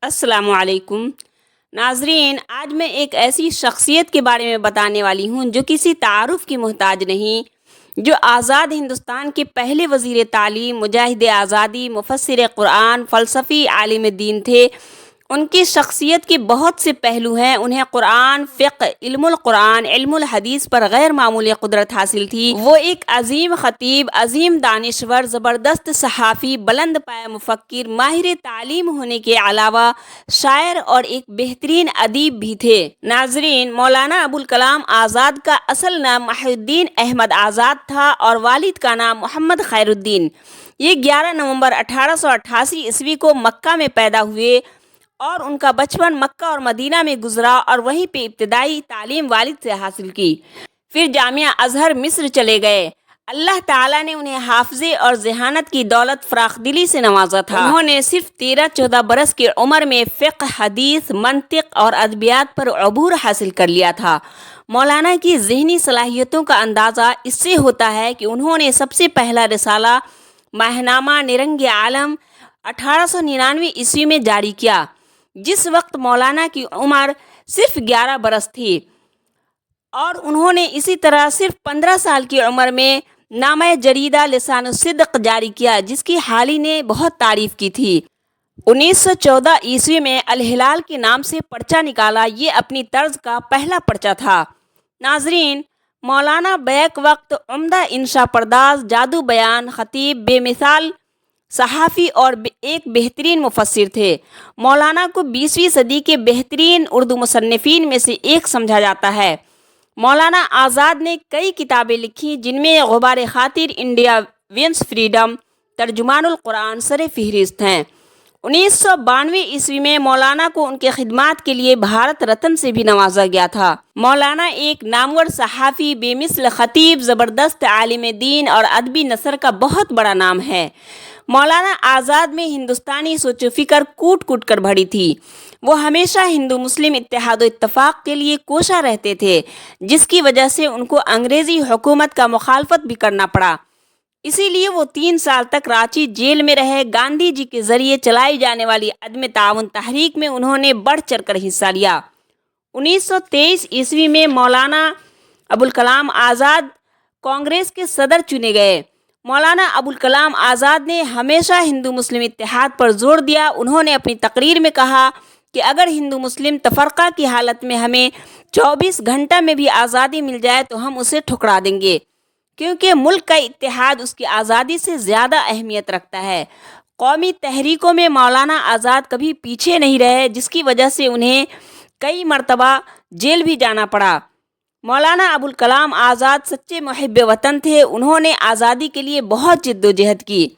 السلام علیکم ناظرین، آج میں ایک ایسی شخصیت کے بارے میں بتانے والی ہوں جو کسی تعارف کی محتاج نہیں، جو آزاد ہندوستان کے پہلے وزیر تعلیم، مجاہد آزادی، مفسر قرآن، فلسفی، عالم دین تھے۔ ان کی شخصیت کے بہت سے پہلو ہیں۔ انہیں قرآن، فقہ، علم القرآن، علم الحدیث پر غیر معمولی قدرت حاصل تھی۔ وہ ایک عظیم خطیب، عظیم دانشور، زبردست صحافی، بلند پایہ مفکر، ماہر تعلیم ہونے کے علاوہ شاعر اور ایک بہترین ادیب بھی تھے۔ ناظرین، مولانا ابوالکلام آزاد کا اصل نام محی الدین احمد آزاد تھا اور والد کا نام محمد خیر الدین۔ یہ 11 نومبر 1888 عیسوی کو مکہ میں پیدا ہوئے اور ان کا بچپن مکہ اور مدینہ میں گزرا اور وہیں پہ ابتدائی تعلیم والد سے حاصل کی۔ پھر جامعہ ازہر مصر چلے گئے۔ اللہ تعالیٰ نے انہیں حافظے اور ذہانت کی دولت فراخ دلی سے نوازا تھا۔ انہوں نے صرف 13-14 برس کی عمر میں فقہ، حدیث، منطق اور ادبیات پر عبور حاصل کر لیا تھا۔ مولانا کی ذہنی صلاحیتوں کا اندازہ اس سے ہوتا ہے کہ انہوں نے سب سے پہلا رسالہ ماہنامہ نرنگ عالم 1899 عیسوی میں جاری کیا، جس وقت مولانا کی عمر صرف 11 برس تھی، اور انہوں نے اسی طرح صرف 15 سال کی عمر میں نامہ جریدہ لسان الصدق جاری کیا، جس کی حالی نے بہت تعریف کی تھی۔ 1914 عیسوی میں الہلال کے نام سے پرچہ نکالا۔ یہ اپنی طرز کا پہلا پرچہ تھا۔ ناظرین، مولانا بیک وقت عمدہ انشا پرداز، جادو بیان، خطیب، بے مثال صحافی اور ایک بہترین مفسر تھے۔ مولانا کو 20ویں صدی کے بہترین اردو مصنفین میں سے ایک سمجھا جاتا ہے۔ مولانا آزاد نے کئی کتابیں لکھی، جن میں غبار خاطر، انڈیا ونس فریڈم، ترجمان القرآن سر فہرست ہیں۔ 1992 عیسوی میں مولانا کو ان کے خدمات کے لیے بھارت رتن سے بھی نوازا گیا تھا۔ مولانا ایک نامور صحافی، بے مثل خطیب، زبردست عالم دین اور ادبی نثر کا بہت بڑا نام ہے۔ مولانا آزاد میں ہندوستانی سوچ و فکر کوٹ کوٹ کر بھری تھی۔ وہ ہمیشہ ہندو مسلم اتحاد و اتفاق کے لیے کوشاں رہتے تھے، جس کی وجہ سے ان کو انگریزی حکومت کا مخالفت بھی کرنا پڑا۔ اسی لیے وہ 3 سال تک رانچی جیل میں رہے۔ گاندھی جی کے ذریعے چلائی جانے والی عدم تعاون تحریک میں انہوں نے بڑھ چڑھ کر حصہ لیا۔ 1923 عیسوی میں مولانا ابوالکلام آزاد کانگریس کے صدر چنے گئے۔ مولانا ابوالکلام آزاد نے ہمیشہ ہندو مسلم اتحاد پر زور دیا۔ انہوں نے اپنی تقریر میں کہا کہ اگر ہندو مسلم تفرقہ کی حالت میں ہمیں 24 گھنٹہ میں بھی آزادی مل جائے تو ہم اسے ٹھکرا دیں گے، کیونکہ ملک کا اتحاد اس کی آزادی سے زیادہ اہمیت رکھتا ہے۔ قومی تحریکوں میں مولانا آزاد کبھی پیچھے نہیں رہے، جس کی وجہ سے انہیں کئی مرتبہ جیل بھی جانا پڑا۔ مولانا ابوالکلام آزاد سچے محب وطن تھے۔ انہوں نے آزادی کے لیے بہت جد و جہد کی۔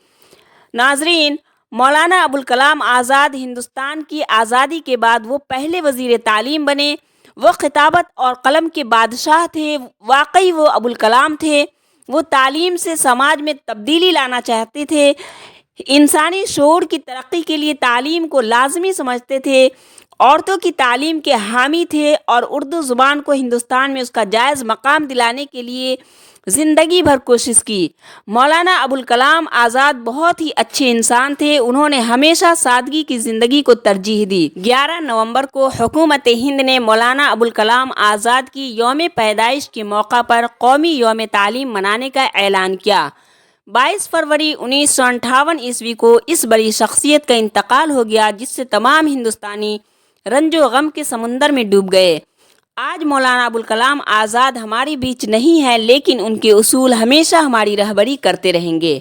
ناظرین، مولانا ابوالکلام آزاد ہندوستان کی آزادی کے بعد وہ پہلے وزیر تعلیم بنے۔ وہ خطابت اور قلم کے بادشاہ تھے۔ واقعی وہ ابوالکلام تھے۔ وہ تعلیم سے سماج میں تبدیلی لانا چاہتے تھے، انسانی شعور کی ترقی کے لیے تعلیم کو لازمی سمجھتے تھے، عورتوں کی تعلیم کے حامی تھے اور اردو زبان کو ہندوستان میں اس کا جائز مقام دلانے کے لیے زندگی بھر کوشش کی۔ مولانا ابوالکلام آزاد بہت ہی اچھے انسان تھے۔ انہوں نے ہمیشہ سادگی کی زندگی کو ترجیح دی۔ 11 نومبر کو حکومت ہند نے مولانا ابوالکلام آزاد کی یوم پیدائش کے موقع پر قومی یوم تعلیم منانے کا اعلان کیا۔ 22 فروری 1958 عیسوی کو اس بڑی شخصیت کا انتقال ہو گیا، جس سے تمام ہندوستانی رنج و غم کے سمندر میں ڈوب گئے۔ آج مولانا ابوالکلام آزاد ہمارے بیچ نہیں ہے، لیکن ان کے اصول ہمیشہ ہماری رہبری کرتے رہیں گے۔